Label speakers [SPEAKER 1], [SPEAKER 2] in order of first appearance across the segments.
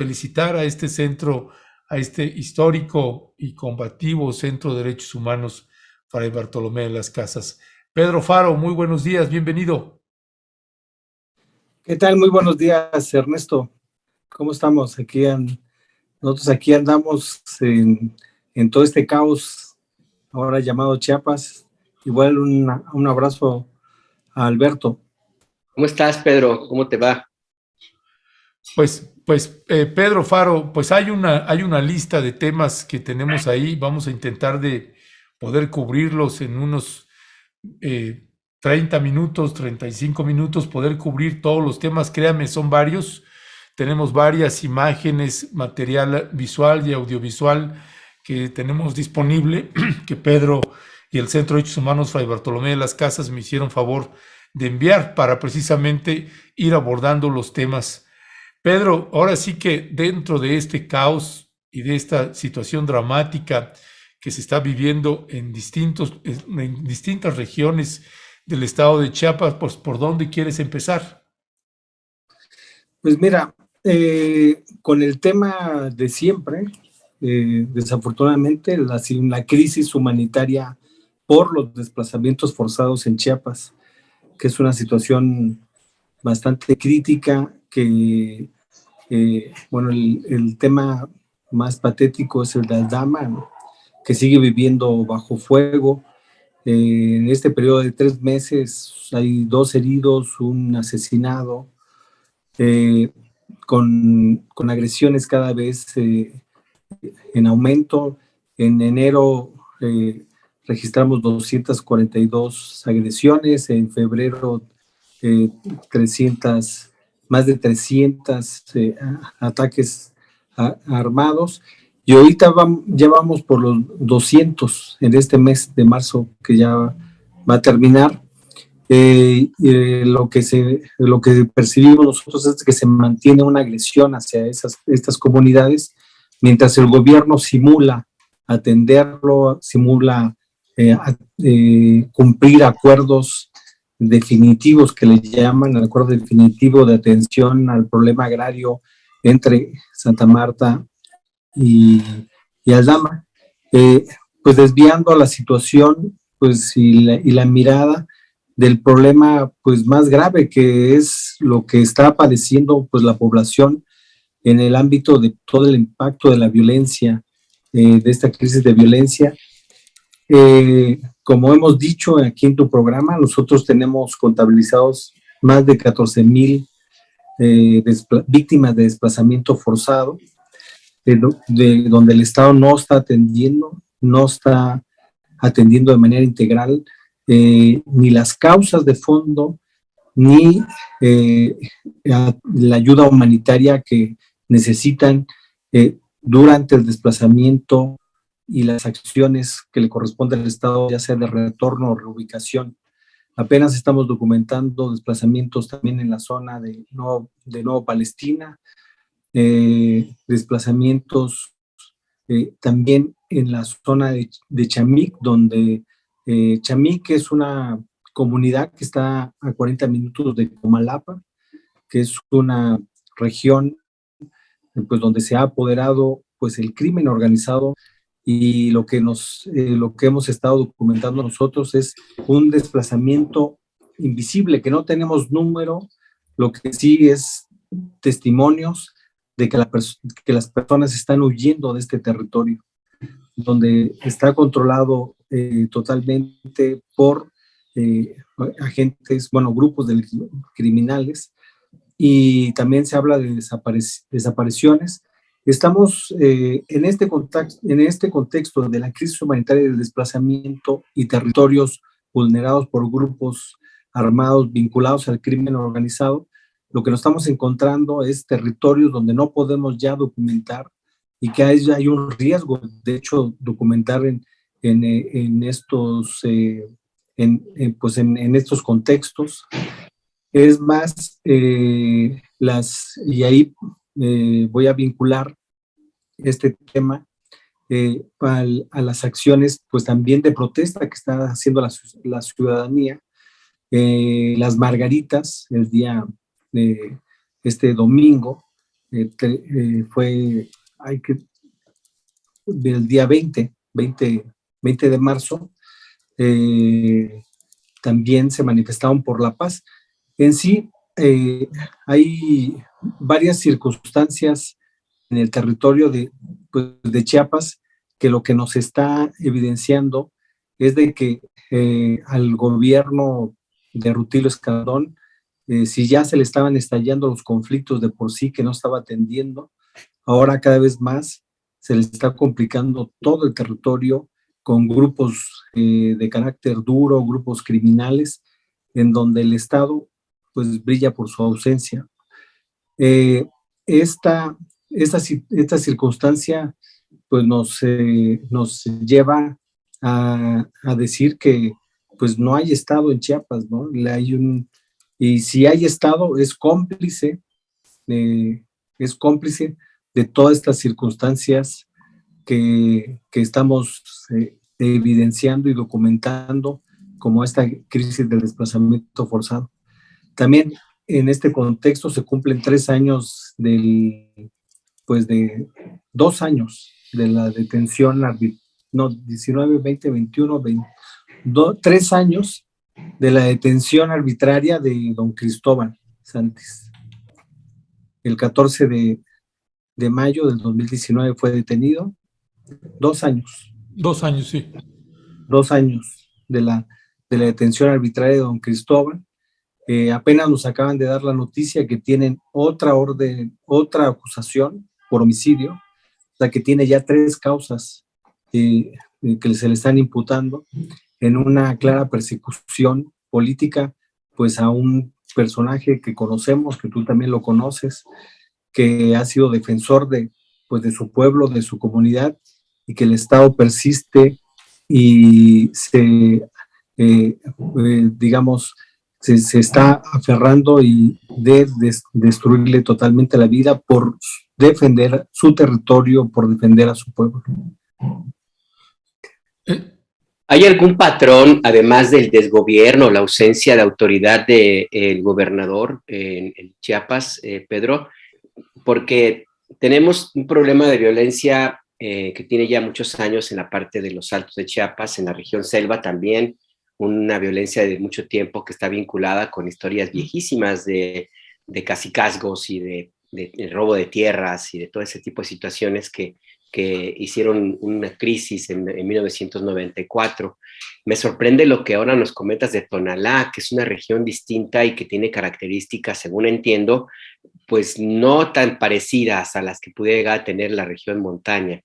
[SPEAKER 1] felicitar a este centro, a este histórico y combativo Centro de Derechos Humanos Fray Bartolomé de las Casas. Pedro Faro, muy buenos días, bienvenido.
[SPEAKER 2] ¿Qué tal? Muy buenos días, Ernesto. ¿Cómo estamos? Nosotros aquí andamos en todo este caos ahora llamado Chiapas. Igual un abrazo a Alberto.
[SPEAKER 3] ¿Cómo estás, Pedro? ¿Cómo te va?
[SPEAKER 1] Pedro Faro, pues hay una lista de temas que tenemos ahí. Vamos a intentar de poder cubrirlos en unos 30 minutos, 35 minutos, poder cubrir todos los temas. Créame, son varios. Tenemos varias imágenes, material visual y audiovisual que tenemos disponible, que Pedro y el Centro de Derechos Humanos Fray Bartolomé de las Casas me hicieron favor de enviar para precisamente ir abordando los temas. Pedro, ahora sí que dentro de este caos y de esta situación dramática que se está viviendo en distintas regiones del estado de Chiapas, pues ¿por dónde quieres empezar?
[SPEAKER 2] Pues mira, con el tema de siempre, desafortunadamente la crisis humanitaria por los desplazamientos forzados en Chiapas, que es una situación bastante crítica, que bueno, el tema más patético es el de Aldama, ¿no? Que sigue viviendo bajo fuego. En este periodo de 3 meses hay 2 heridos, un asesinado, con agresiones cada vez en aumento. En enero registramos 242 agresiones, en febrero 300, más de 300 ataques armados, y ahorita ya vamos por los 200 en este mes de marzo que ya va a terminar. Lo que percibimos nosotros es que se mantiene una agresión hacia estas comunidades, mientras el gobierno simula atenderlo, simula cumplir acuerdos definitivos, que le llaman el acuerdo definitivo de atención al problema agrario entre Santa Marta y Aldama, pues desviando la situación, pues y la mirada del problema pues más grave, que es lo que está padeciendo pues la población en el ámbito de todo el impacto de la violencia, de esta crisis de violencia. Como hemos dicho aquí en tu programa, nosotros tenemos contabilizados más de 14,000 víctimas de desplazamiento forzado, de donde el Estado no está atendiendo de manera integral ni las causas de fondo, ni la ayuda humanitaria que necesitan durante el desplazamiento y las acciones que le corresponde al Estado, ya sea de retorno o reubicación. Apenas estamos documentando desplazamientos también en la zona de Nuevo Palestina, desplazamientos también en la zona de Chamic, donde Chamic es una comunidad que está a 40 minutos de Comalapa, que es una región pues donde se ha apoderado pues el crimen organizado, y lo que hemos estado documentando nosotros es un desplazamiento invisible, que no tenemos número, lo que sí es testimonios de que las personas están huyendo de este territorio, donde está controlado totalmente por agentes, grupos de criminales, y también se habla de desapariciones. Estamos en este contexto de la crisis humanitaria del desplazamiento y territorios vulnerados por grupos armados vinculados al crimen organizado. Lo que nos estamos encontrando es territorios donde no podemos ya documentar, y que hay un riesgo, de hecho, documentar en estos contextos. Es más, y ahí voy a vincular este tema a las acciones pues también de protesta que está haciendo la ciudadanía. Las margaritas, el día de este domingo, fue del día 20 de marzo, también se manifestaron por la paz. En sí, hay varias circunstancias en el territorio de Chiapas que lo que nos está evidenciando es de que al gobierno de Rutilio Escandón, si ya se le estaban estallando los conflictos de por sí que no estaba atendiendo, ahora cada vez más se le está complicando todo el territorio con grupos de carácter duro, grupos criminales, en donde el Estado pues brilla por su ausencia. Esta circunstancia pues nos lleva a decir que pues no hay Estado en Chiapas, ¿no? Y si hay Estado es cómplice de todas estas circunstancias que estamos evidenciando y documentando, como esta crisis del desplazamiento forzado. También en este contexto se cumplen 3 años de 2 años de la detención, 19, 20, 21, 3 años de la detención arbitraria de don Cristóbal Santis. El 14 de mayo del 2019 fue detenido. 2 años.
[SPEAKER 1] 2 años, sí.
[SPEAKER 2] 2 años de la detención arbitraria de don Cristóbal. Apenas nos acaban de dar la noticia que tienen otra acusación por homicidio, o sea que tiene ya 3 causas que se le están imputando en una clara persecución política, pues a un personaje que conocemos, que tú también lo conoces, que ha sido defensor de su pueblo, de su comunidad, y que el Estado persiste y se está aferrando y de destruirle totalmente la vida por defender su territorio, por defender a su pueblo.
[SPEAKER 3] ¿Hay algún patrón, además del desgobierno, la ausencia de autoridad del gobernador en Chiapas, Pedro? Porque tenemos un problema de violencia que tiene ya muchos años en la parte de los Altos de Chiapas, en la región selva también, una violencia de mucho tiempo que está vinculada con historias viejísimas de cacicazgos y de robo de tierras y de todo ese tipo de situaciones que hicieron una crisis en 1994. Me sorprende lo que ahora nos comentas de Tonalá, que es una región distinta y que tiene características, según entiendo, pues no tan parecidas a las que pudiera llegar a tener la región montaña.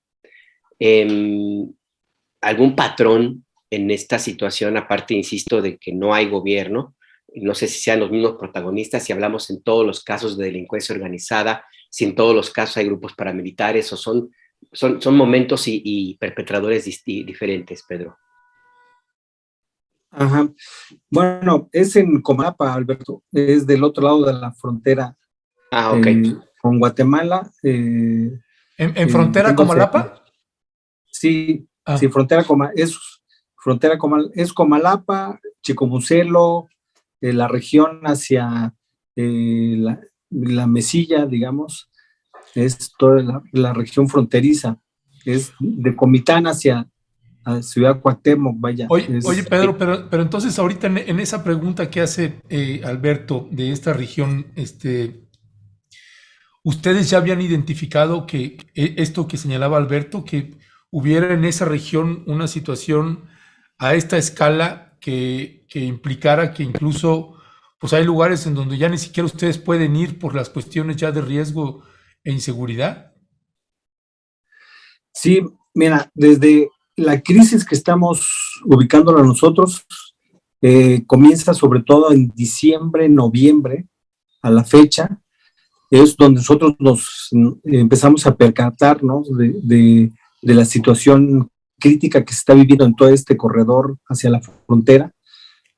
[SPEAKER 3] ¿Algún patrón en esta situación, aparte, insisto, de que no hay gobierno? No sé si sean los mismos protagonistas, si hablamos en todos los casos de delincuencia organizada, si en todos los casos hay grupos paramilitares, o son momentos y perpetradores diferentes, Pedro.
[SPEAKER 2] Ajá. Bueno, es en Comalapa, Alberto, es del otro lado de la frontera con Guatemala.
[SPEAKER 1] ¿En frontera Comalapa?
[SPEAKER 2] Sí, sí, frontera Comalapa, es Comalapa, Chicomucelo, la región hacia la Mesilla, digamos, es toda la región fronteriza, es de Comitán hacia Ciudad Cuauhtémoc, vaya.
[SPEAKER 1] Oye, Pedro, pero entonces ahorita en esa pregunta que hace Alberto de esta región, ¿ustedes ya habían identificado que esto que señalaba Alberto, que hubiera en esa región una situación a esta escala que implicara que incluso pues hay lugares en donde ya ni siquiera ustedes pueden ir por las cuestiones ya de riesgo e inseguridad?
[SPEAKER 2] Sí, mira, desde la crisis que estamos ubicándola nosotros, comienza sobre todo en diciembre, noviembre, a la fecha, es donde nosotros nos empezamos a percatarnos de la situación crítica que se está viviendo en todo este corredor hacia la frontera,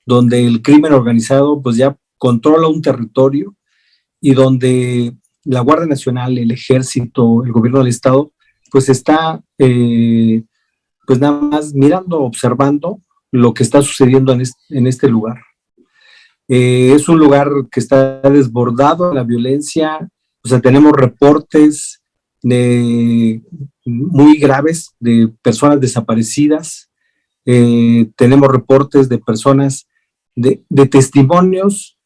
[SPEAKER 2] donde el crimen organizado pues ya controla un territorio y donde la Guardia Nacional, el Ejército, el gobierno del Estado, pues está pues nada más mirando, observando lo que está sucediendo en este lugar. Es un lugar que está desbordado de la violencia, O sea, tenemos reportes muy graves de personas desaparecidas, tenemos reportes de personas, de testimonios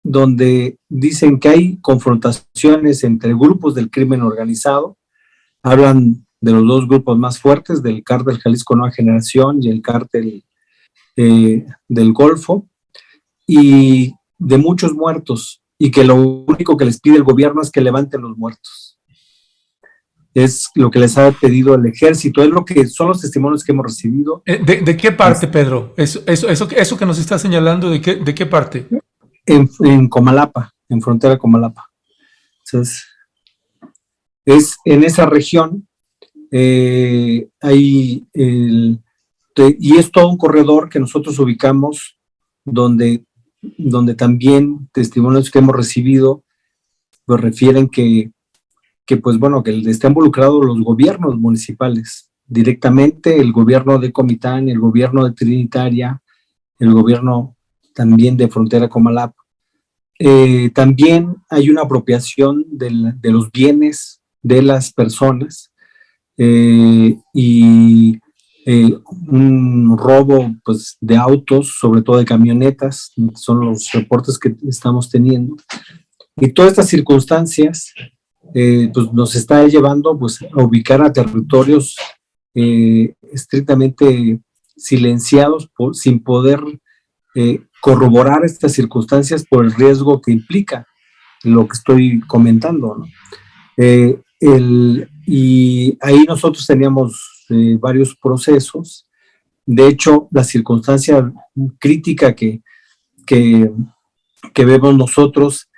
[SPEAKER 2] donde dicen que hay confrontaciones entre grupos del crimen organizado. Hablan de los dos grupos más fuertes, del cártel Jalisco Nueva Generación y el cártel del Golfo, y de muchos muertos, y que lo único que les pide el gobierno es que levanten los muertos. Es lo que les ha pedido el ejército, es lo que son los testimonios que hemos recibido.
[SPEAKER 1] ¿De qué parte, Pedro? Eso que nos está señalando, ¿de qué parte?
[SPEAKER 2] En Comalapa, en frontera Comalapa. Entonces, es en esa región, y es todo un corredor que nosotros ubicamos donde también testimonios que hemos recibido pues refieren que pues bueno, que están involucrados los gobiernos municipales, directamente el gobierno de Comitán, el gobierno de Trinitaria, el gobierno también de Frontera Comalapa. También hay una apropiación de los bienes de las personas, y un robo pues, de autos, sobre todo de camionetas, son los reportes que estamos teniendo. Y todas estas circunstancias pues nos está llevando pues, a ubicar a territorios estrictamente silenciados sin poder corroborar estas circunstancias por el riesgo que implica lo que estoy comentando, ¿no? Y ahí nosotros teníamos varios procesos. De hecho, la circunstancia crítica que vemos nosotros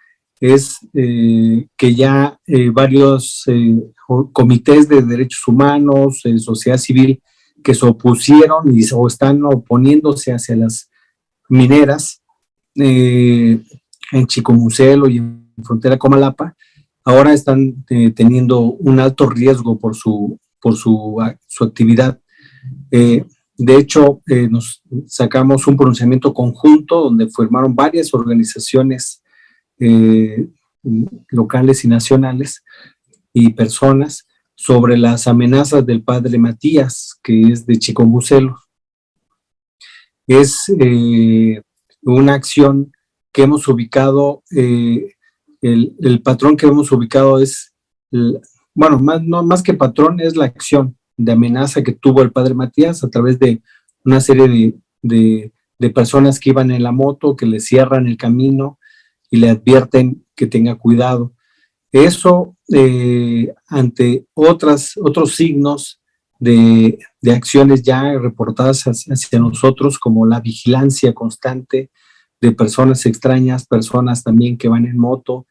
[SPEAKER 2] es que ya varios comités de derechos humanos, sociedad civil, que se opusieron o están oponiéndose hacia las mineras en Chicomucelo y en frontera Comalapa, ahora están teniendo un alto riesgo por su actividad. De hecho, nos sacamos un pronunciamiento conjunto donde firmaron varias organizaciones locales y nacionales y personas sobre las amenazas del padre Matías, que es de Chicomucelo. Es una acción que hemos ubicado, el patrón que hemos ubicado es, bueno, más que patrón, es la acción de amenaza que tuvo el padre Matías a través de una serie de personas que iban en la moto, que le cierran el camino y le advierten que tenga cuidado. Eso ante otros signos de acciones ya reportadas hacia nosotros, como la vigilancia constante de personas extrañas, personas también que van en moto,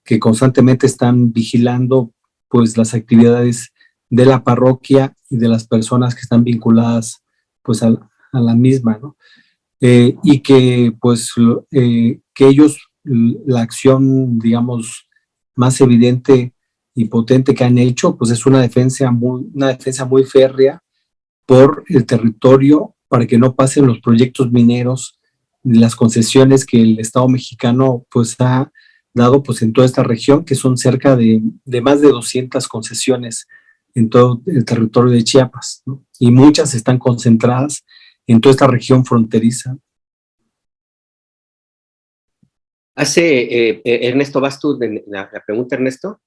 [SPEAKER 2] que constantemente están vigilando pues las actividades de la parroquia y de las personas que están vinculadas pues a la misma, ¿no? Y que pues que ellos, la acción digamos más evidente y potente que han hecho pues es una defensa muy férrea por el territorio para que no pasen los proyectos mineros, las concesiones que el Estado mexicano pues ha dado pues en toda esta región, que son cerca de más de 200 concesiones en todo el territorio de Chiapas, ¿no? Y muchas están concentradas en toda esta región fronteriza.
[SPEAKER 3] Ernesto, ¿vas tú de la pregunta, Ernesto?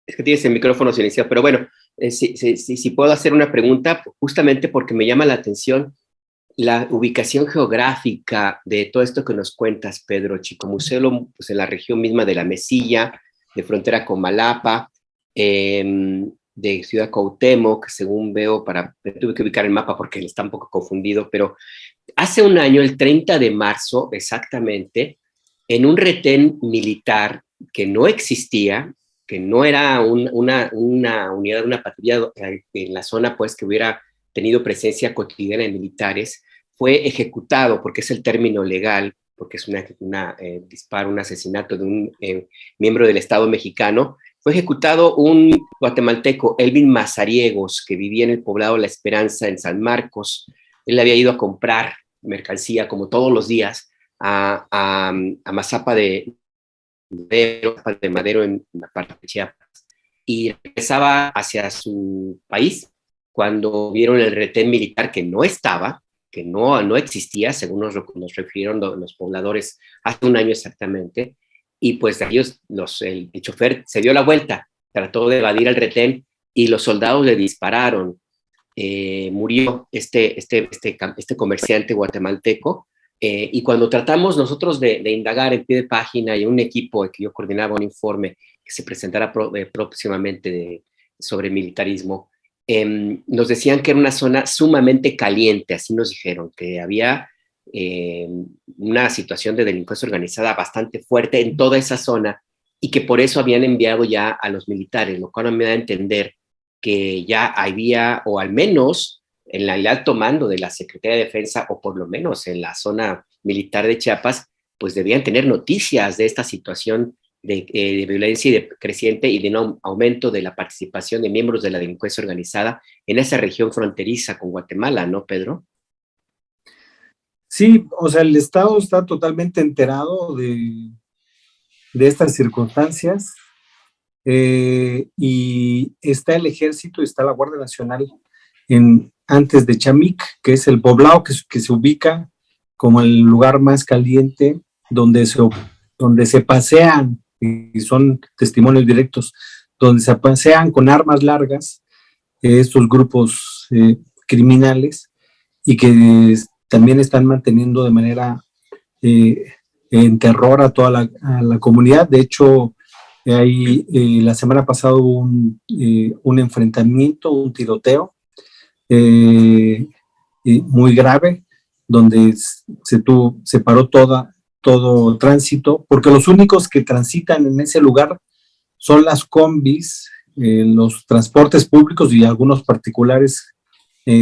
[SPEAKER 3] Es que tienes el micrófono silenciado, pero bueno, si puedo hacer una pregunta, justamente porque me llama la atención la ubicación geográfica de todo esto que nos cuentas, Pedro. Chicomucelo, pues en la región misma de la Mesilla, de frontera con Malapa, de Ciudad Cuauhtémoc, según veo, tuve que ubicar el mapa porque está un poco confundido, pero hace un año, el 30 de marzo exactamente, en un retén militar que no existía, que no era una unidad, una patrulla en la zona, pues que hubiera tenido presencia cotidiana de militares, fue ejecutado, porque es el término legal, porque es disparo, un asesinato de un miembro del Estado mexicano. Fue ejecutado un guatemalteco, Elvin Mazariegos, que vivía en el poblado La Esperanza, en San Marcos. Él había ido a comprar mercancía, como todos los días, a Mazapa de de Madero en la parte de Chiapas, y regresaba hacia su país cuando vieron el retén militar que no estaba, que no existía, según nos refirieron los pobladores hace un año exactamente, y pues ellos, el chofer se dio la vuelta, trató de evadir el retén y los soldados le dispararon. Murió este comerciante guatemalteco, y cuando tratamos nosotros de indagar en pie de página y un equipo que yo coordinaba un informe que se presentará próximamente sobre militarismo, nos decían que era una zona sumamente caliente, así nos dijeron, que había una situación de delincuencia organizada bastante fuerte en toda esa zona y que por eso habían enviado ya a los militares, lo cual me da a entender que ya había, o al menos en el alto mando de la Secretaría de Defensa, o por lo menos en la zona militar de Chiapas, pues debían tener noticias de esta situación de violencia y de creciente y de un aumento de la participación de miembros de la delincuencia organizada en esa región fronteriza con Guatemala, ¿no, Pedro?
[SPEAKER 2] Sí, o sea, el Estado está totalmente enterado de estas circunstancias, y está el Ejército y está la Guardia Nacional antes de Chamic, que es el poblado que se ubica como el lugar más caliente donde se pasean, y son testimonios directos, donde se pasean con armas largas estos grupos criminales, y que también están manteniendo de manera en terror a toda la comunidad. De hecho, la semana pasada hubo un enfrentamiento, un tiroteo muy grave, donde se paró todo tránsito, porque los únicos que transitan en ese lugar son las combis, los transportes públicos y algunos particulares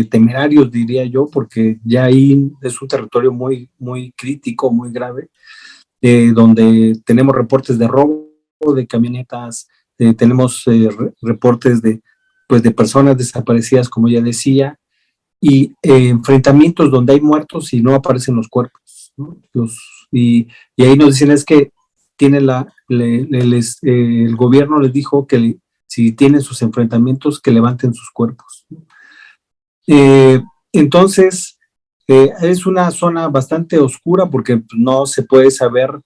[SPEAKER 2] temerarios, diría yo, porque ya ahí es un territorio muy, muy crítico, muy grave, donde tenemos reportes de robo de camionetas, tenemos reportes de personas desaparecidas, como ya decía, y enfrentamientos donde hay muertos y no aparecen los cuerpos, ¿no? Y ahí nos dicen es que tiene el gobierno les dijo que si tienen sus enfrentamientos, que levanten sus cuerpos. Entonces, es una zona bastante oscura porque no se puede saber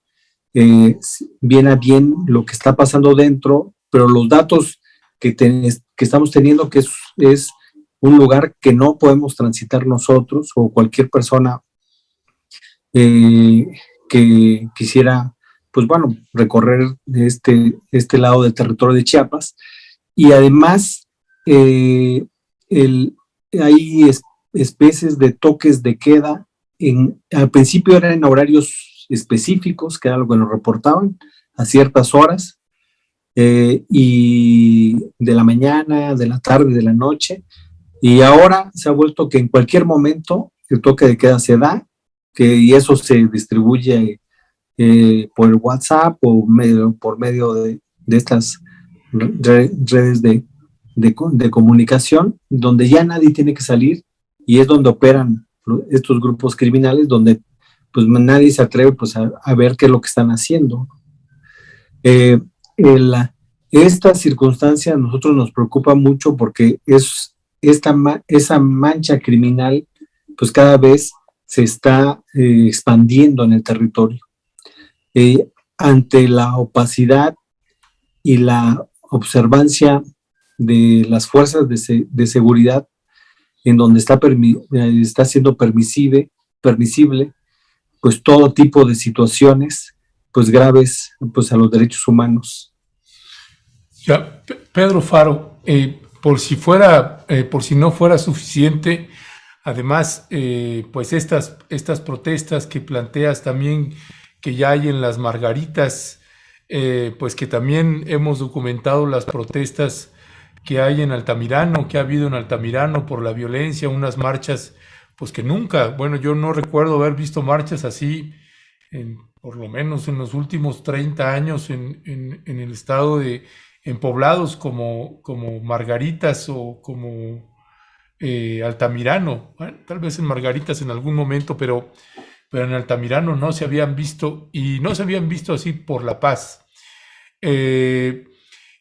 [SPEAKER 2] bien a bien lo que está pasando dentro, pero los datos que estamos teniendo, que es un lugar que no podemos transitar nosotros o cualquier persona que quisiera, pues bueno, recorrer este lado del territorio de Chiapas. Y además hay especies de toques de queda. Al principio eran en horarios específicos, que era lo que nos reportaban, a ciertas horas, y de la mañana, de la tarde, de la noche, y ahora se ha vuelto que en cualquier momento el toque de queda se da, y eso se distribuye por WhatsApp o por medio de estas redes de comunicación, donde ya nadie tiene que salir, y es donde operan estos grupos criminales, donde pues nadie se atreve pues a ver qué es lo que están haciendo. Esta circunstancia a nosotros nos preocupa mucho porque esa mancha criminal pues cada vez se está expandiendo en el territorio. Ante la opacidad y la observancia de las fuerzas de seguridad, en donde está siendo permisible pues todo tipo de situaciones pues graves pues a los derechos humanos.
[SPEAKER 1] Ya, Pedro Faro, por si no fuera suficiente, además, pues estas protestas que planteas también que ya hay en las Margaritas, pues que también hemos documentado las protestas que hay en Altamirano, que ha habido en Altamirano por la violencia, unas marchas, pues que nunca, bueno, yo no recuerdo haber visto marchas así, por lo menos en los últimos 30 años en el estado en poblados como Margaritas o como Altamirano. Bueno, tal vez en Margaritas en algún momento, pero en Altamirano no se habían visto, y no se habían visto así por la paz. Eh,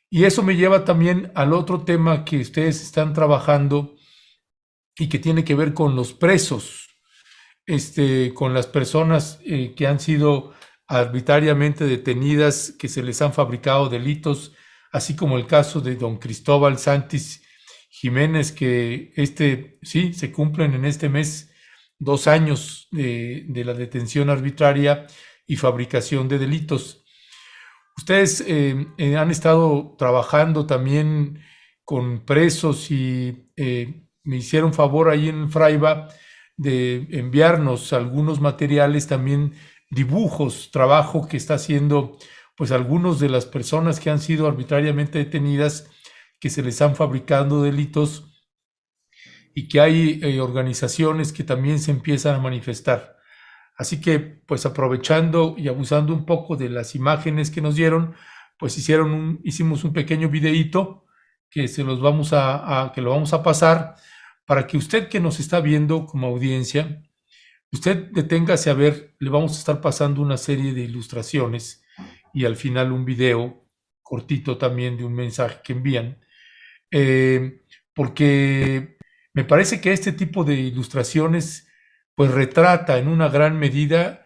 [SPEAKER 1] y eso me lleva también al otro tema que ustedes están trabajando y que tiene que ver con los presos, con las personas que han sido arbitrariamente detenidas, que se les han fabricado delitos, así como el caso de don Cristóbal Santis Jiménez, que sí, se cumplen en este mes 2 años de la detención arbitraria y fabricación de delitos. Ustedes han estado trabajando también con presos y me hicieron favor ahí en Fraiba de enviarnos algunos materiales, también dibujos, trabajo que está haciendo pues algunos de las personas que han sido arbitrariamente detenidas, que se les han fabricado delitos y que hay organizaciones que también se empiezan a manifestar. Así que, pues aprovechando y abusando un poco de las imágenes que nos dieron, pues hicimos un pequeño videíto que que lo vamos a pasar para que usted que nos está viendo como audiencia, usted deténgase a ver, le vamos a estar pasando una serie de ilustraciones y al final un video cortito también de un mensaje que envían, porque me parece que este tipo de ilustraciones pues retrata en una gran medida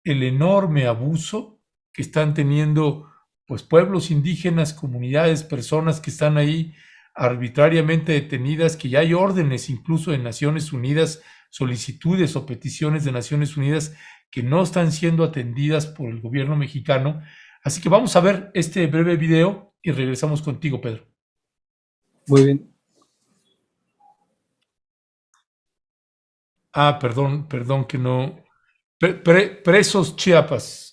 [SPEAKER 1] el enorme abuso que están teniendo pues pueblos indígenas, comunidades, personas que están ahí arbitrariamente detenidas, que ya hay órdenes incluso de Naciones Unidas, solicitudes o peticiones de Naciones Unidas que no están siendo atendidas por el gobierno mexicano. Así que vamos a ver este breve video y regresamos contigo, Pedro.
[SPEAKER 2] Muy bien.
[SPEAKER 1] Perdón que no. Presos Chiapas.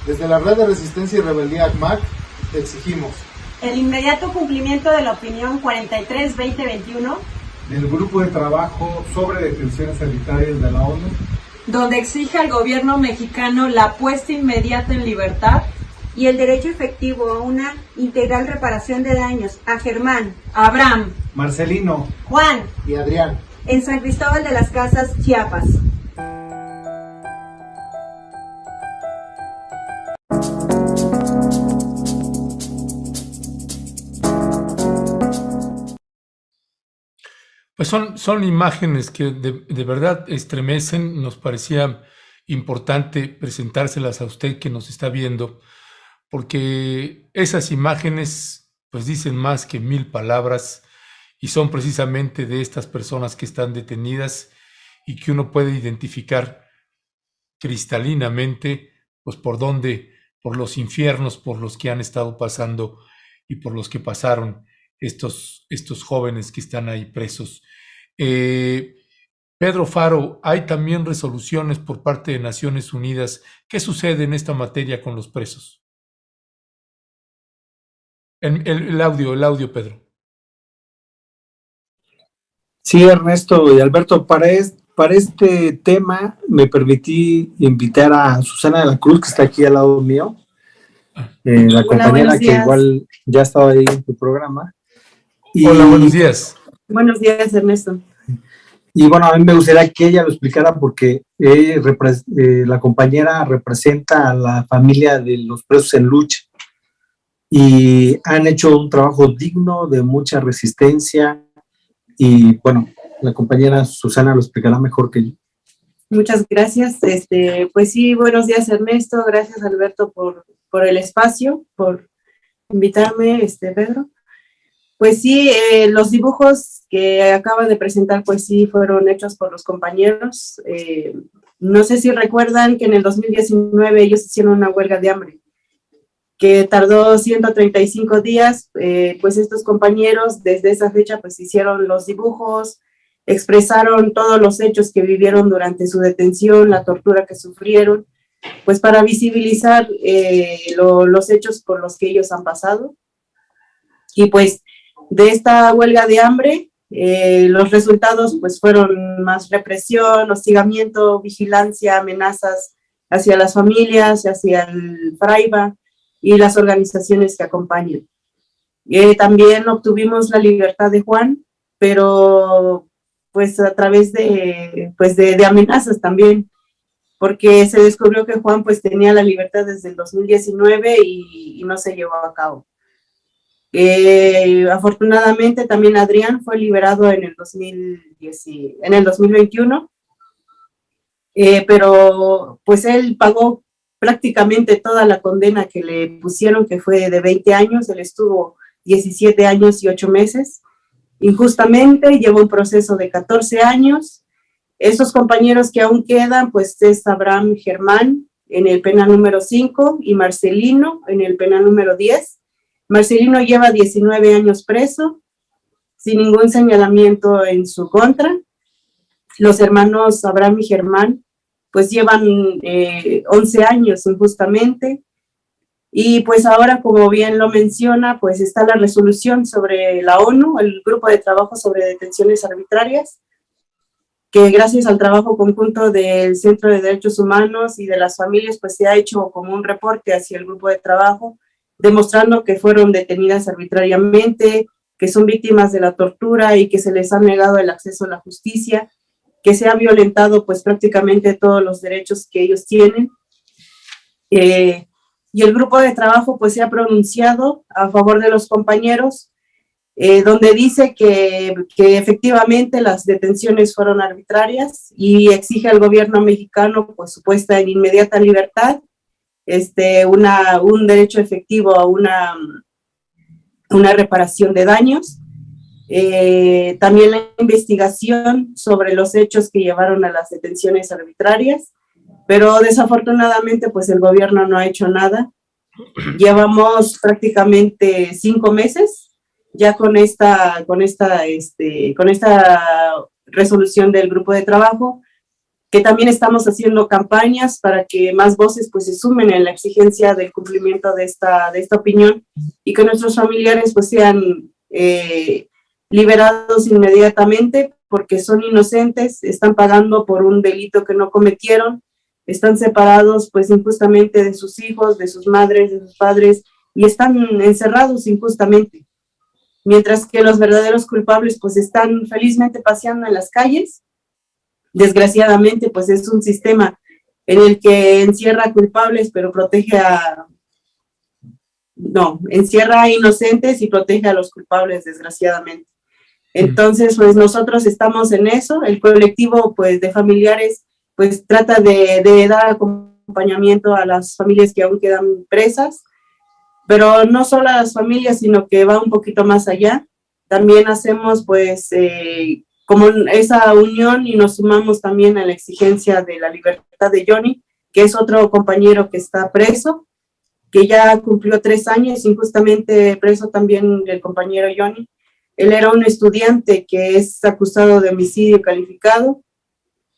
[SPEAKER 4] Desde la Red de Resistencia y Rebeldía ACMAC, exigimos
[SPEAKER 5] el inmediato cumplimiento de la opinión 43-2021
[SPEAKER 4] del Grupo de Trabajo sobre Detenciones Arbitrarias de la ONU,
[SPEAKER 5] donde exige al gobierno mexicano la puesta inmediata en libertad
[SPEAKER 6] y el derecho efectivo a una integral reparación de daños a Germán,
[SPEAKER 5] Abraham,
[SPEAKER 4] Marcelino
[SPEAKER 5] Juan
[SPEAKER 4] y Adrián
[SPEAKER 6] en San Cristóbal de las Casas, Chiapas.
[SPEAKER 1] Pues son imágenes que de verdad estremecen. Nos parecía importante presentárselas a usted que nos está viendo, porque esas imágenes pues dicen más que 1000 palabras y son precisamente de estas personas que están detenidas y que uno puede identificar cristalinamente pues por los infiernos por los que han estado pasando y por los que pasaron estos jóvenes que están ahí presos. Pedro Faro, hay también resoluciones por parte de Naciones Unidas. ¿Qué sucede en esta materia con los presos? El audio, Pedro.
[SPEAKER 2] Sí, Ernesto y Alberto, para este tema me permití invitar a Susana de la Cruz, que está aquí al lado mío, la compañera que igual ya estaba ahí en tu programa.
[SPEAKER 1] Hola, buenos días.
[SPEAKER 7] Buenos días, Ernesto.
[SPEAKER 2] Y bueno, a mí me gustaría que ella lo explicara porque la compañera representa a la familia de los presos en lucha y han hecho un trabajo digno de mucha resistencia y bueno, la compañera Susana lo explicará mejor que yo.
[SPEAKER 7] Muchas gracias. Pues sí, buenos días, Ernesto. Gracias, Alberto, por el espacio, por invitarme, Pedro. Pues sí, los dibujos que acaba de presentar, pues sí, fueron hechos por los compañeros. No sé si recuerdan que en el 2019 ellos hicieron una huelga de hambre, que tardó 135 días, pues estos compañeros desde esa fecha pues hicieron los dibujos, expresaron todos los hechos que vivieron durante su detención, la tortura que sufrieron, pues para visibilizar los hechos por los que ellos han pasado. Y pues de esta huelga de hambre, los resultados pues fueron más represión, hostigamiento, vigilancia, amenazas hacia las familias, hacia el FRAIBA y las organizaciones que acompañan. También obtuvimos la libertad de Juan, pero pues a través de amenazas también, porque se descubrió que Juan pues tenía la libertad desde el 2019 y no se llevó a cabo. Afortunadamente también Adrián fue liberado en el 2021, pero pues él pagó prácticamente toda la condena que le pusieron, que fue de 20 años, él estuvo 17 años y 8 meses, injustamente, llevó un proceso de 14 años. Esos compañeros que aún quedan, pues es Abraham Germán en el penal número 5 y Marcelino en el penal número 10. Marcelino lleva 19 años preso, sin ningún señalamiento en su contra. Los hermanos Abraham y Germán pues llevan 11 años injustamente. Y pues ahora, como bien lo menciona, pues está la resolución sobre la ONU, el Grupo de Trabajo sobre Detenciones Arbitrarias, que gracias al trabajo conjunto del Centro de Derechos Humanos y de las familias, pues se ha hecho como un reporte hacia el grupo de trabajo, demostrando que fueron detenidas arbitrariamente, que son víctimas de la tortura y que se les ha negado el acceso a la justicia, que se ha violentado pues prácticamente todos los derechos que ellos tienen. Y el grupo de trabajo pues se ha pronunciado a favor de los compañeros, donde dice que efectivamente las detenciones fueron arbitrarias y exige al gobierno mexicano pues su puesta en inmediata libertad, un derecho efectivo a una reparación de daños, también la investigación sobre los hechos que llevaron a las detenciones arbitrarias, pero desafortunadamente pues el gobierno no ha hecho nada. Llevamos prácticamente 5 meses ya con esta resolución del grupo de trabajo, que también estamos haciendo campañas para que más voces pues se sumen en la exigencia del cumplimiento de esta opinión y que nuestros familiares pues sean liberados inmediatamente porque son inocentes, están pagando por un delito que no cometieron, están separados pues injustamente de sus hijos, de sus madres, de sus padres y están encerrados injustamente. Mientras que los verdaderos culpables pues están felizmente paseando en las calles. Desgraciadamente, pues es un sistema en el que encierra culpables, pero encierra a inocentes y protege a los culpables, desgraciadamente. Entonces, pues nosotros estamos en eso, el colectivo pues de familiares pues trata de dar acompañamiento a las familias que aún quedan presas, pero no solo a las familias, sino que va un poquito más allá. También hacemos pues como esa unión y nos sumamos también a la exigencia de la libertad de Johnny, que es otro compañero que está preso, que ya cumplió 3 años, injustamente preso también el compañero Johnny. Él era un estudiante que es acusado de homicidio calificado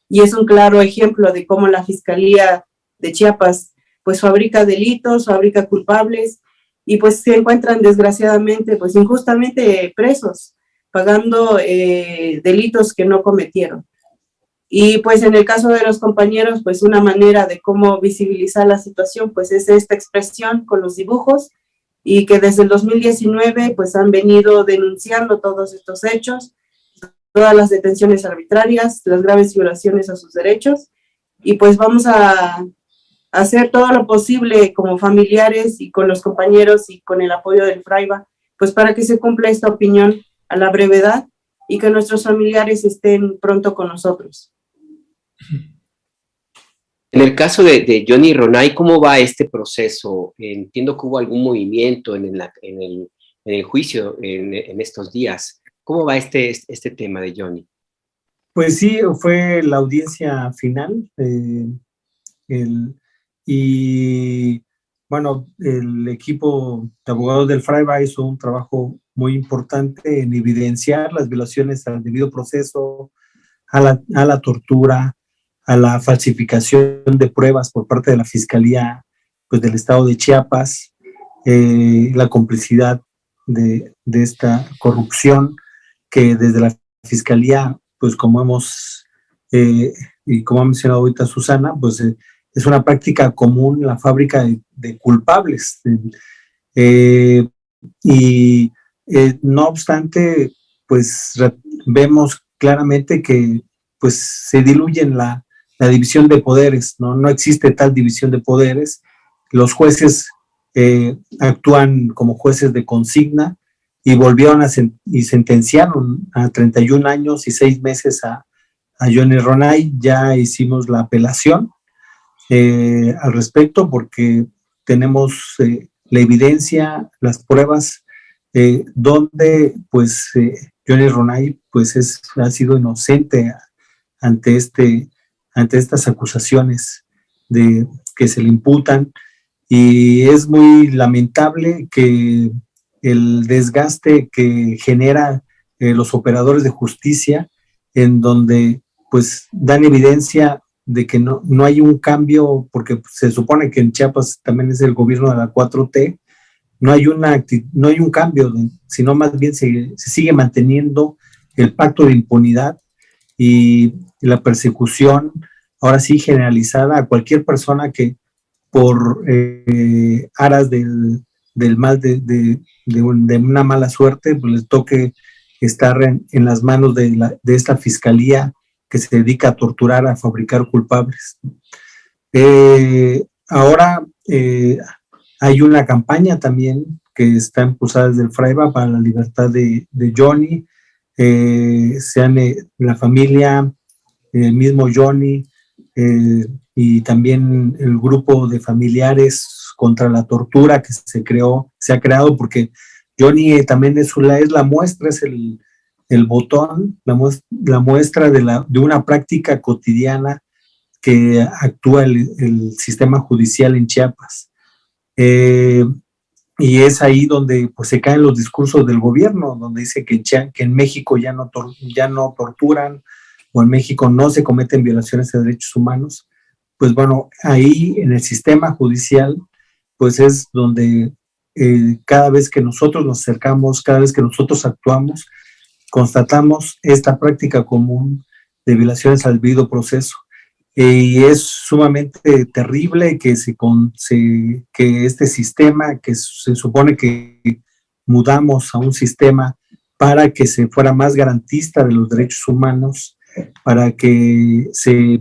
[SPEAKER 7] y es un claro ejemplo de cómo la Fiscalía de Chiapas pues fabrica delitos, fabrica culpables y pues se encuentran desgraciadamente pues injustamente presos, pagando delitos que no cometieron. Y pues en el caso de los compañeros, pues una manera de cómo visibilizar la situación, pues es esta expresión con los dibujos y que desde el 2019 pues han venido denunciando todos estos hechos, todas las detenciones arbitrarias, las graves violaciones a sus derechos y pues vamos a hacer todo lo posible como familiares y con los compañeros y con el apoyo del Fraiba, pues para que se cumpla esta opinión a la brevedad y que nuestros familiares estén pronto con nosotros.
[SPEAKER 3] En el caso de Johnny Ronay, ¿cómo va este proceso? Entiendo que hubo algún movimiento en el juicio en estos días. ¿Cómo va este tema de Johnny?
[SPEAKER 2] Pues sí, fue la audiencia final y bueno, el equipo de abogados del Fraiba hizo un trabajo muy importante en evidenciar las violaciones al debido proceso, a la tortura, a la falsificación de pruebas por parte de la Fiscalía pues, del Estado de Chiapas, la complicidad de esta corrupción que desde la Fiscalía, pues como hemos, y como ha mencionado ahorita Susana, pues es una práctica común la fábrica de culpables. No obstante, pues vemos claramente que pues se diluye en la división de poderes, no existe tal división de poderes. Los jueces actúan como jueces de consigna y volvieron y sentenciaron a 31 años y 6 meses a Johnny Ronay. Ya hicimos la apelación al respecto porque tenemos la evidencia, las pruebas donde pues Johnny Ronay pues ha sido inocente ante estas acusaciones que se le imputan, y es muy lamentable que el desgaste que genera los operadores de justicia, en donde pues dan evidencia de que no hay un cambio, porque se supone que en Chiapas también es el gobierno de la 4T, no hay un cambio, sino más bien se sigue manteniendo el pacto de impunidad y la persecución, ahora sí generalizada, a cualquier persona que por aras del mal de una mala suerte, pues les toque estar en las manos de esta fiscalía que se dedica a torturar, a fabricar culpables. Ahora hay una campaña también que está impulsada desde el Fraiba para la libertad de Johnny. La familia, el mismo Johnny y también el grupo de familiares contra la tortura que se ha creado, porque Johnny también es la muestra, es el botón, la muestra de una práctica cotidiana que actúa el sistema judicial en Chiapas. Y es ahí donde pues, se caen los discursos del gobierno, donde dice que en México ya no torturan, o en México no se cometen violaciones de derechos humanos, pues bueno, ahí en el sistema judicial, pues es donde cada vez que nosotros nos acercamos, cada vez que nosotros actuamos, constatamos esta práctica común de violaciones al debido proceso. Y es sumamente terrible que que este sistema, que se supone que mudamos a un sistema para que se fuera más garantista de los derechos humanos, para que se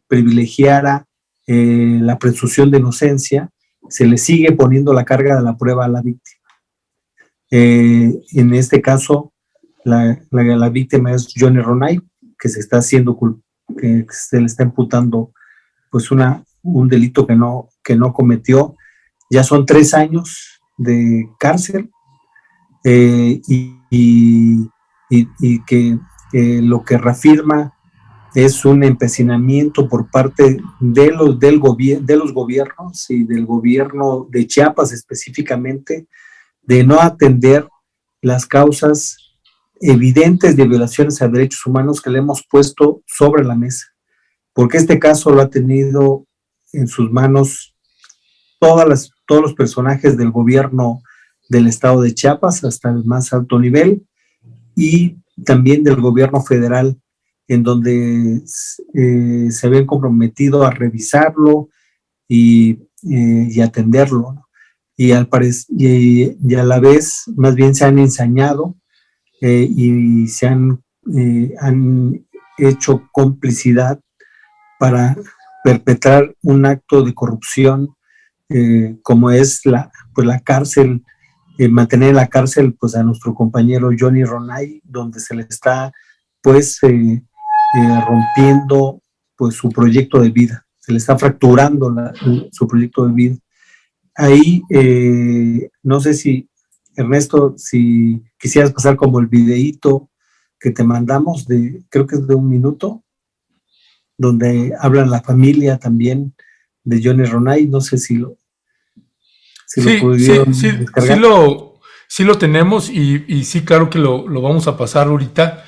[SPEAKER 2] privilegiara la presunción de inocencia, se le sigue poniendo la carga de la prueba a la víctima. En este caso, la víctima es Johnny Ronay, que se está haciendo que se le está imputando pues un delito que no cometió. Ya son 3 años de cárcel y que lo que reafirma es un empecinamiento por parte de los gobiernos y del gobierno de Chiapas específicamente de no atender las causas evidentes de violaciones a derechos humanos que le hemos puesto sobre la mesa, porque este caso lo ha tenido en sus manos todos los personajes del gobierno del estado de Chiapas hasta el más alto nivel y también del gobierno federal, en donde se habían comprometido a revisarlo y atenderlo, ¿no? Y a la vez más bien se han ensañado y se han hecho complicidad para perpetrar un acto de corrupción como es la cárcel, mantener en la cárcel pues a nuestro compañero Johnny Ronay, donde se le está pues rompiendo pues su proyecto de vida, se le está fracturando su proyecto de vida. Ahí no sé si Ernesto, si quisieras pasar como el videíto que te mandamos, creo que es de 1 minuto, donde hablan la familia también de Johnny Ronay, no sé si lo pudieron descargar.
[SPEAKER 1] Sí lo tenemos y sí, claro que lo vamos a pasar ahorita.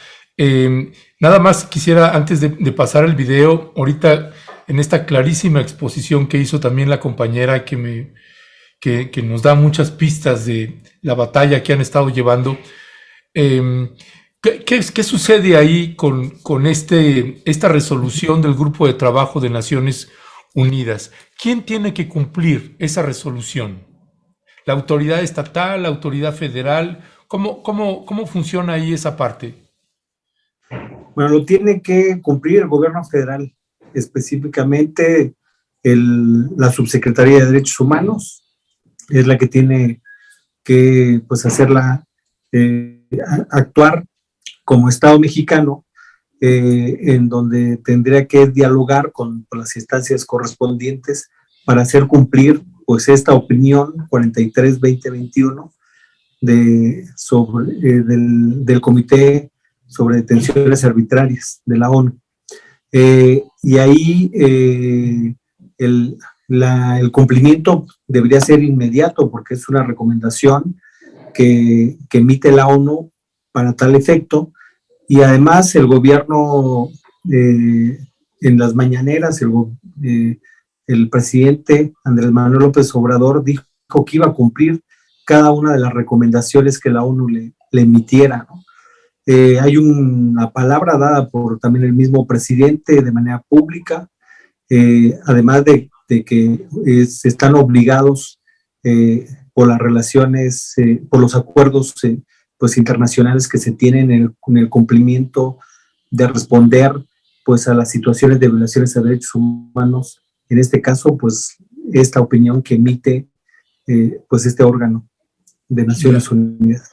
[SPEAKER 1] Nada más quisiera, antes de pasar el video, ahorita en esta clarísima exposición que hizo también la compañera que nos da muchas pistas de la batalla que han estado llevando. ¿Qué sucede ahí con esta resolución del Grupo de Trabajo de Naciones Unidas? ¿Quién tiene que cumplir esa resolución? ¿La autoridad estatal, la autoridad federal? ¿Cómo funciona ahí esa parte?
[SPEAKER 2] Bueno, lo tiene que cumplir el gobierno federal, específicamente la Subsecretaría de Derechos Humanos, es la que tiene que pues actuar como Estado mexicano, en donde tendría que dialogar con las instancias correspondientes para hacer cumplir pues esta opinión 43-2021 del Comité sobre Detenciones Arbitrarias de la ONU. Y ahí el cumplimiento debería ser inmediato porque es una recomendación que emite la ONU para tal efecto, y además el gobierno en las mañaneras el presidente Andrés Manuel López Obrador dijo que iba a cumplir cada una de las recomendaciones que la ONU le emitiera, ¿no? Hay una palabra dada por también el mismo presidente de manera pública, además de que están obligados por las relaciones, por los acuerdos pues internacionales que se tienen en el cumplimiento de responder pues a las situaciones de violaciones de derechos humanos, en este caso pues esta opinión que emite pues este órgano de Naciones Unidas.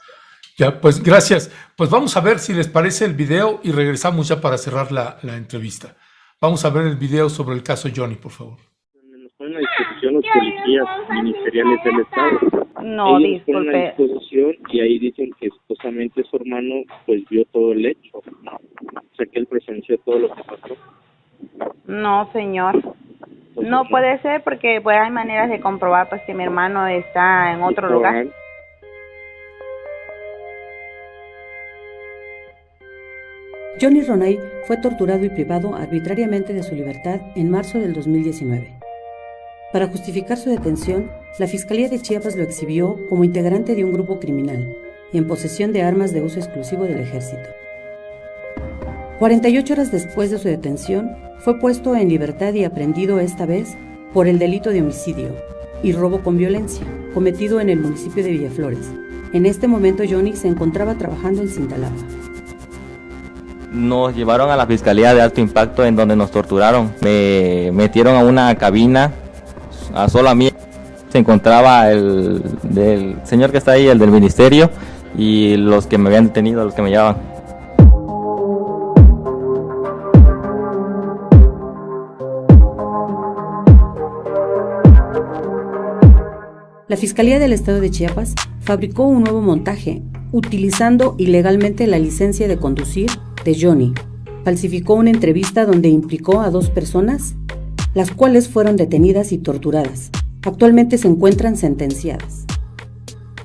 [SPEAKER 1] Ya, pues gracias. Pues vamos a ver si les parece el video y regresamos ya para cerrar la entrevista. Vamos a ver el video sobre el caso Johnny, por favor.
[SPEAKER 8] Nos ponen a disposición los policías ministeriales del Estado.
[SPEAKER 9] No,
[SPEAKER 8] ellos
[SPEAKER 9] disculpe.
[SPEAKER 8] ponen a disposición y ahí dicen que supuestamente su hermano pues vio todo el hecho. O sea que él presenció todo lo que pasó.
[SPEAKER 9] No, señor. No puede ser porque pues hay maneras de comprobar pues que mi hermano está en otro lugar.
[SPEAKER 10] Johnny Ronay fue torturado y privado arbitrariamente de su libertad en marzo del 2019. Para justificar su detención, la Fiscalía de Chiapas lo exhibió como integrante de un grupo criminal y en posesión de armas de uso exclusivo del ejército. 48 horas después de su detención, fue puesto en libertad y aprehendido esta vez por el delito de homicidio y robo con violencia, cometido en el municipio de Villaflores. En este momento Johnny se encontraba trabajando en Cintalapa.
[SPEAKER 11] Nos llevaron a la Fiscalía de Alto Impacto, en donde nos torturaron. Me metieron a una cabina, a solo a mí. Se encontraba el señor que está ahí, el del ministerio, y los que me habían detenido, los que me llevaban.
[SPEAKER 10] La Fiscalía del Estado de Chiapas fabricó un nuevo montaje, utilizando ilegalmente la licencia de conducir de Johnny. Falsificó una entrevista donde implicó a 2 personas, las cuales fueron detenidas y torturadas. Actualmente se encuentran sentenciadas.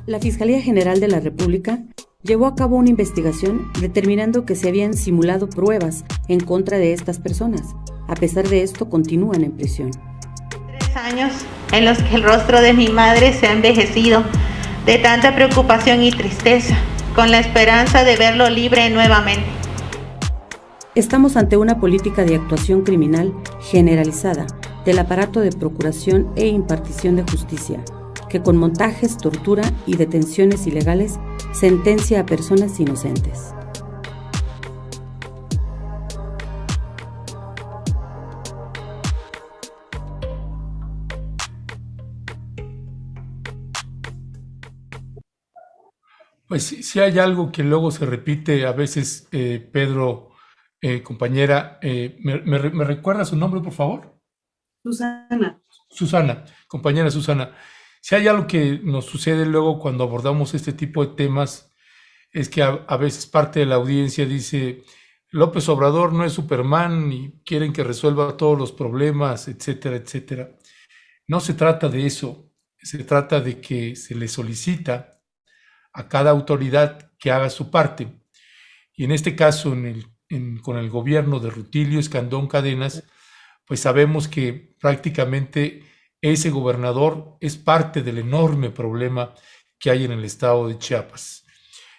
[SPEAKER 10] La Fiscalía General de la República llevó a cabo una investigación determinando que se habían simulado pruebas en contra de estas personas. A pesar de esto, continúan en prisión.
[SPEAKER 12] 3 años en los que el rostro de mi madre se ha envejecido de tanta preocupación y tristeza, con la esperanza de verlo libre nuevamente.
[SPEAKER 10] Estamos ante una política de actuación criminal generalizada del aparato de procuración e impartición de justicia, que con montajes, tortura y detenciones ilegales sentencia a personas inocentes.
[SPEAKER 1] Pues si hay algo que luego se repite a veces, Pedro, compañera, ¿me recuerda su nombre, por favor?
[SPEAKER 7] Susana.
[SPEAKER 1] Susana, compañera Susana. Si hay algo que nos sucede luego cuando abordamos este tipo de temas, es que a veces parte de la audiencia dice, López Obrador no es Superman y quieren que resuelva todos los problemas, etcétera, etcétera. No se trata de eso, se trata de que se le solicita a cada autoridad que haga su parte. Y en este caso, con el gobierno de Rutilio Escandón Cadenas, pues sabemos que prácticamente ese gobernador es parte del enorme problema que hay en el estado de Chiapas.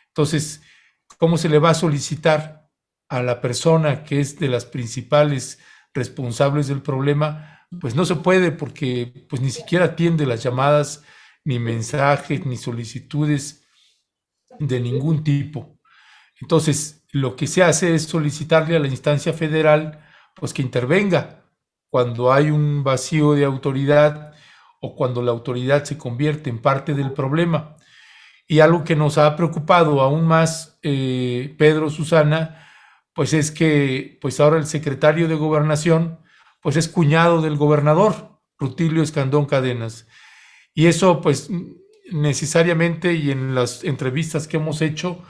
[SPEAKER 1] Entonces, ¿cómo se le va a solicitar a la persona que es de las principales responsables del problema? Pues no se puede, porque pues ni siquiera atiende las llamadas, ni mensajes, ni solicitudes de ningún tipo. Entonces, lo que se hace es solicitarle a la instancia federal pues que intervenga cuando hay un vacío de autoridad o cuando la autoridad se convierte en parte del problema. Y algo que nos ha preocupado aún más, Pedro, Susana, pues es que pues ahora el secretario de Gobernación pues es cuñado del gobernador, Rutilio Escandón Cadenas. Y eso pues necesariamente, y en las entrevistas que hemos hecho,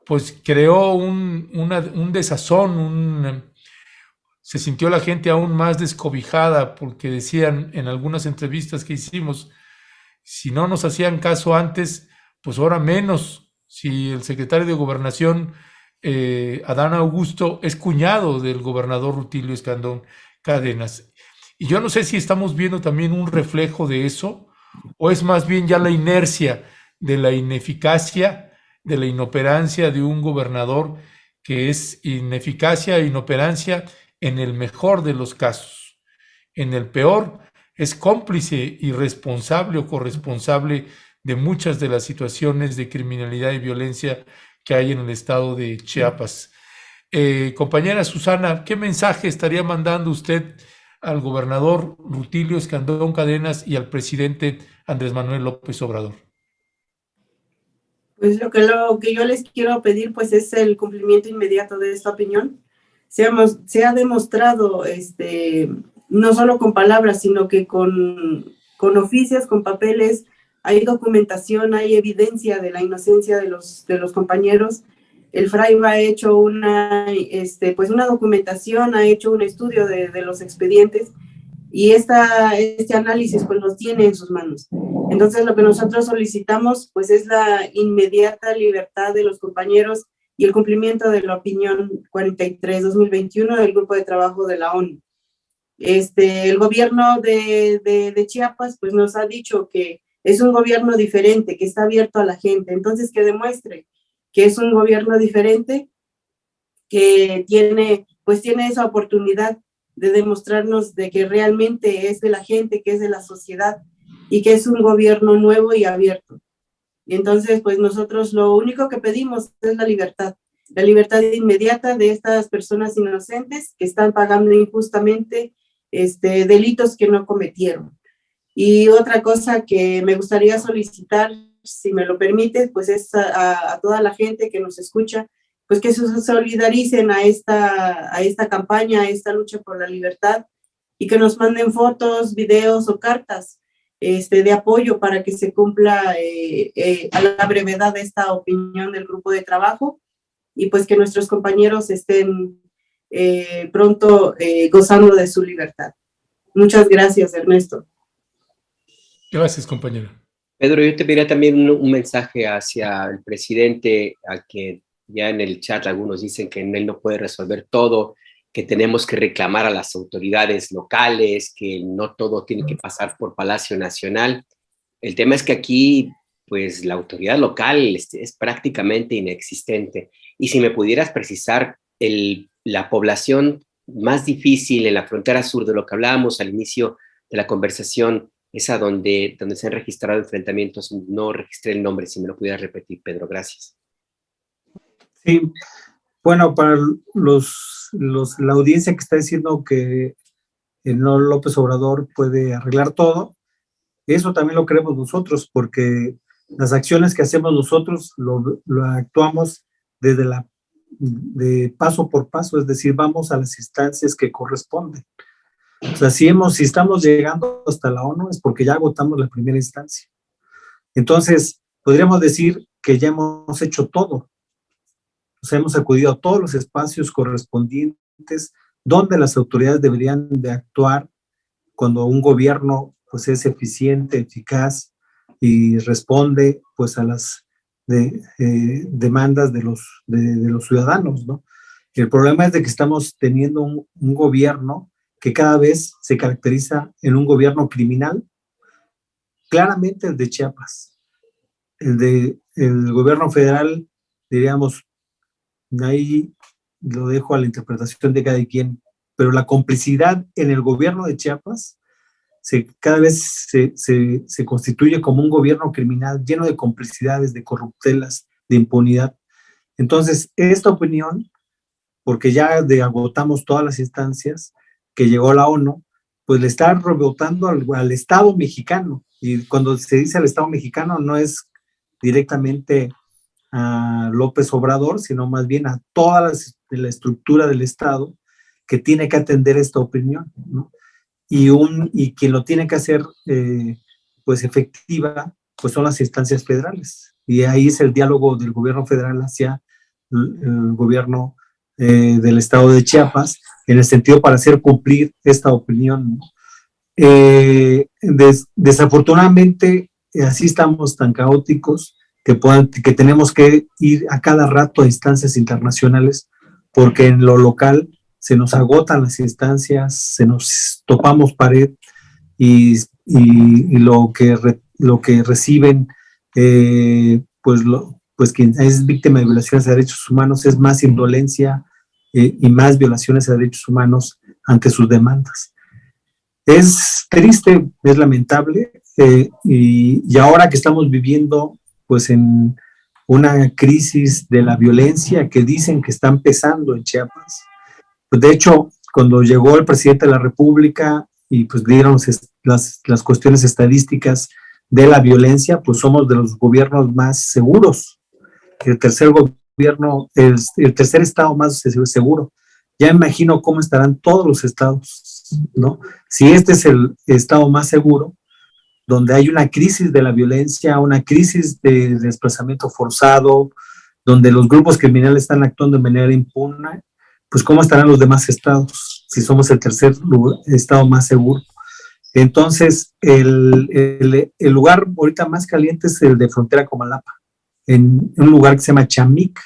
[SPEAKER 1] pues creó un desazón, se sintió la gente aún más descobijada, porque decían en algunas entrevistas que hicimos, si no nos hacían caso antes, pues ahora menos, si el secretario de Gobernación, Adán Augusto, es cuñado del gobernador Rutilio Escandón Cadenas. Y yo no sé si estamos viendo también un reflejo de eso, o es más bien ya la inercia de la ineficacia, de la inoperancia de un gobernador, que es ineficacia e inoperancia en el mejor de los casos. En el peor, es cómplice y responsable o corresponsable de muchas de las situaciones de criminalidad y violencia que hay en el estado de Chiapas. Compañera Susana, ¿qué mensaje estaría mandando usted al gobernador Rutilio Escandón Cadenas y al presidente Andrés Manuel López Obrador?
[SPEAKER 7] Pues lo que yo les quiero pedir pues es el cumplimiento inmediato de esta opinión. Se ha demostrado, no solo con palabras, sino que con oficios, con papeles, hay documentación, hay evidencia de la inocencia de los compañeros. El FRAIM ha hecho una documentación, ha hecho un estudio de los expedientes, y este análisis pues los tiene en sus manos. Entonces lo que nosotros solicitamos pues es la inmediata libertad de los compañeros y el cumplimiento de la opinión 43-2021 del Grupo de Trabajo de la ONU. El gobierno de Chiapas pues nos ha dicho que es un gobierno diferente, que está abierto a la gente, entonces que demuestre que es un gobierno diferente, que tiene esa oportunidad de demostrarnos de que realmente es de la gente, que es de la sociedad y que es un gobierno nuevo y abierto. Y entonces, pues nosotros lo único que pedimos es la libertad inmediata de estas personas inocentes que están pagando injustamente delitos que no cometieron. Y otra cosa que me gustaría solicitar, si me lo permite, pues es a toda la gente que nos escucha, pues que se solidaricen a esta campaña, a esta lucha por la libertad, y que nos manden fotos, videos o cartas de apoyo para que se cumpla a la brevedad esta opinión del grupo de trabajo, y pues que nuestros compañeros estén pronto gozando de su libertad. Muchas gracias, Ernesto.
[SPEAKER 1] Gracias, compañero.
[SPEAKER 3] Pedro, yo te pediría también un mensaje hacia el presidente, a que ya en el chat algunos dicen que él no puede resolver todo, que tenemos que reclamar a las autoridades locales, que no todo tiene que pasar por Palacio Nacional. El tema es que aquí, pues, la autoridad local es prácticamente inexistente. Y si me pudieras precisar la población más difícil en la frontera sur, de lo que hablábamos al inicio de la conversación, esa donde se han registrado enfrentamientos, no registré el nombre, si me lo pudieras repetir, Pedro, gracias.
[SPEAKER 2] Sí, bueno, para la audiencia que está diciendo que no López Obrador puede arreglar todo, eso también lo creemos nosotros, porque las acciones que hacemos nosotros lo actuamos de paso por paso, es decir, vamos a las instancias que corresponden. O sea, si estamos llegando hasta la ONU es porque ya agotamos la primera instancia. Entonces, podríamos decir que ya hemos hecho todo. O sea, hemos acudido a todos los espacios correspondientes donde las autoridades deberían de actuar cuando un gobierno pues, es eficiente, eficaz y responde pues, a las demandas de los ciudadanos, ¿no? El problema es de que estamos teniendo un gobierno que cada vez se caracteriza en un gobierno criminal, claramente el de Chiapas. El gobierno federal, diríamos, ahí lo dejo a la interpretación de cada quien, pero la complicidad en el gobierno de Chiapas cada vez se constituye como un gobierno criminal lleno de complicidades, de corruptelas, de impunidad. Entonces, esta opinión, porque ya agotamos todas las instancias que llegó la ONU, pues le está rebotando al Estado mexicano. Y cuando se dice al Estado mexicano no es directamente a López Obrador, sino más bien a toda la estructura del Estado que tiene que atender esta opinión, ¿no? Y quien lo tiene que hacer pues efectiva, pues son las instancias federales. Y ahí es el diálogo del gobierno federal hacia el gobierno del estado de Chiapas, en el sentido para hacer cumplir esta opinión, ¿no? Desafortunadamente, así estamos tan caóticos que tenemos que ir a cada rato a instancias internacionales, porque en lo local se nos agotan las instancias, se nos topamos pared y lo que reciben, pues quien es víctima de violaciones de derechos humanos es más indolencia y más violaciones de derechos humanos ante sus demandas. Es triste, es lamentable, y ahora que estamos viviendo pues en una crisis de la violencia que dicen que está empezando en Chiapas. Pues de hecho, cuando llegó el presidente de la República y pues dieron las cuestiones estadísticas de la violencia, pues somos de los gobiernos más seguros. El tercer estado más seguro. Ya imagino cómo estarán todos los estados, ¿no? Si este es el estado más seguro, donde hay una crisis de la violencia, una crisis de desplazamiento forzado, donde los grupos criminales están actuando de manera impune, pues ¿cómo estarán los demás estados si somos el tercer estado más seguro? Entonces, el lugar ahorita más caliente es el de frontera Comalapa, en un lugar que se llama Chamic.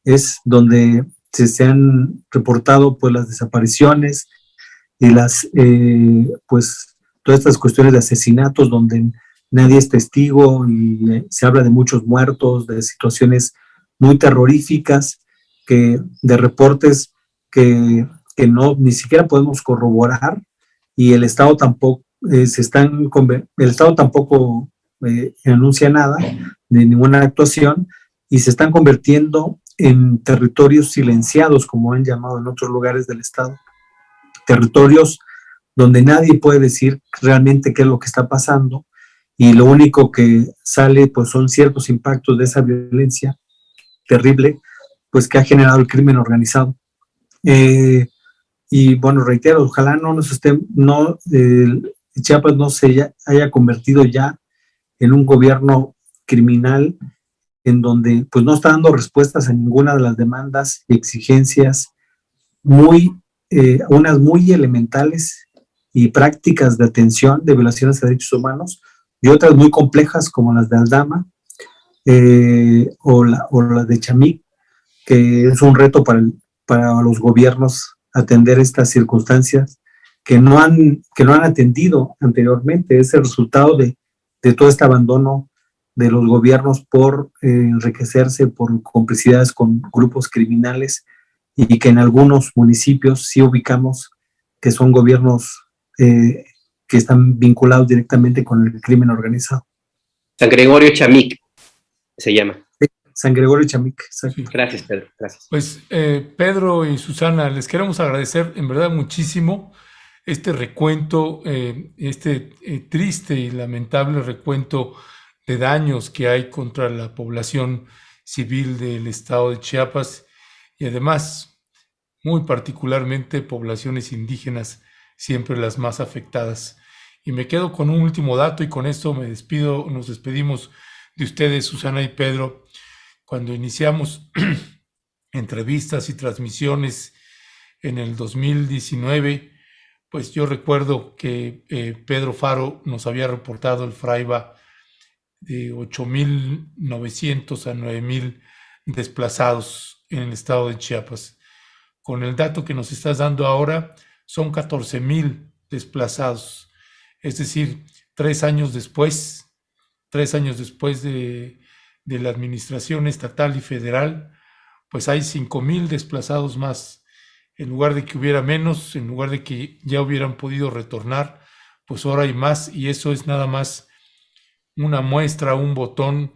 [SPEAKER 2] es donde se han reportado pues las desapariciones y pues todas estas cuestiones de asesinatos donde nadie es testigo y se habla de muchos muertos, de situaciones muy terroríficas, de reportes que no ni siquiera podemos corroborar, y el Estado tampoco anuncia nada de ninguna actuación, y se están convirtiendo en territorios silenciados, como han llamado en otros lugares del Estado, territorios donde nadie puede decir realmente qué es lo que está pasando, y lo único que sale pues son ciertos impactos de esa violencia terrible pues que ha generado el crimen organizado. Y bueno, reitero, ojalá Chiapas no se haya convertido ya en un gobierno criminal en donde pues no está dando respuestas a ninguna de las demandas y exigencias unas muy elementales y prácticas de atención de violaciones a derechos humanos, y otras muy complejas como las de Aldama o la de Chamic, que es un reto para los gobiernos atender estas circunstancias que no han atendido anteriormente. Es el resultado de todo este abandono de los gobiernos por enriquecerse, por complicidades con grupos criminales, y que en algunos municipios sí ubicamos que son gobiernos que están vinculados directamente con el crimen organizado.
[SPEAKER 3] San Gregorio Chamic se llama.
[SPEAKER 2] Sí, San Gregorio Chamic, exacto.
[SPEAKER 3] Gracias, Pedro, gracias.
[SPEAKER 1] Pues Pedro y Susana, les queremos agradecer en verdad muchísimo este recuento, triste y lamentable recuento de daños que hay contra la población civil del estado de Chiapas, y además, muy particularmente, poblaciones indígenas, siempre las más afectadas. Y me quedo con un último dato, y con esto nos despedimos de ustedes, Susana y Pedro. Cuando iniciamos entrevistas y transmisiones en el 2019, pues yo recuerdo que Pedro Faro nos había reportado el FRAIBA de 8,900 a 9,000 desplazados en el estado de Chiapas. Con el dato que nos estás dando ahora, son 14,000 desplazados. Es decir, 3 años después de la administración estatal y federal, pues hay 5,000 desplazados más. En lugar de que hubiera menos, en lugar de que ya hubieran podido retornar, pues ahora hay más, y eso es nada más una muestra, un botón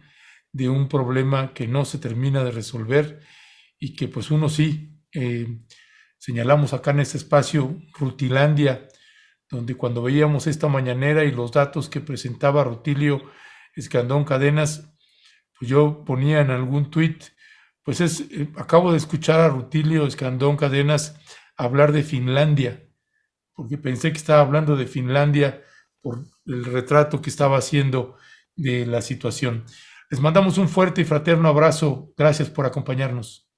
[SPEAKER 1] de un problema que no se termina de resolver, y que pues uno sí, señalamos acá en este espacio Rutilandia, donde cuando veíamos esta mañanera y los datos que presentaba Rutilio Escandón Cadenas, pues yo ponía en algún tuit, pues acabo de escuchar a Rutilio Escandón Cadenas hablar de Finlandia, porque pensé que estaba hablando de Finlandia por el retrato que estaba haciendo de la situación. Les mandamos un fuerte y fraterno abrazo. Gracias por acompañarnos.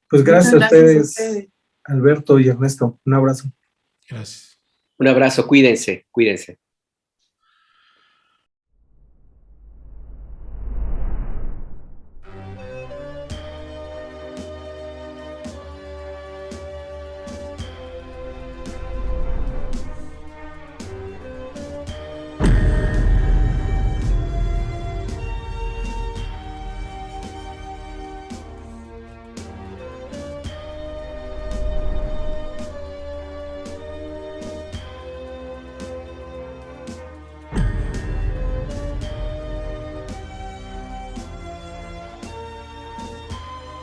[SPEAKER 2] Pues gracias a ustedes, Alberto y Ernesto. Un abrazo.
[SPEAKER 1] Gracias.
[SPEAKER 3] Un abrazo, cuídense.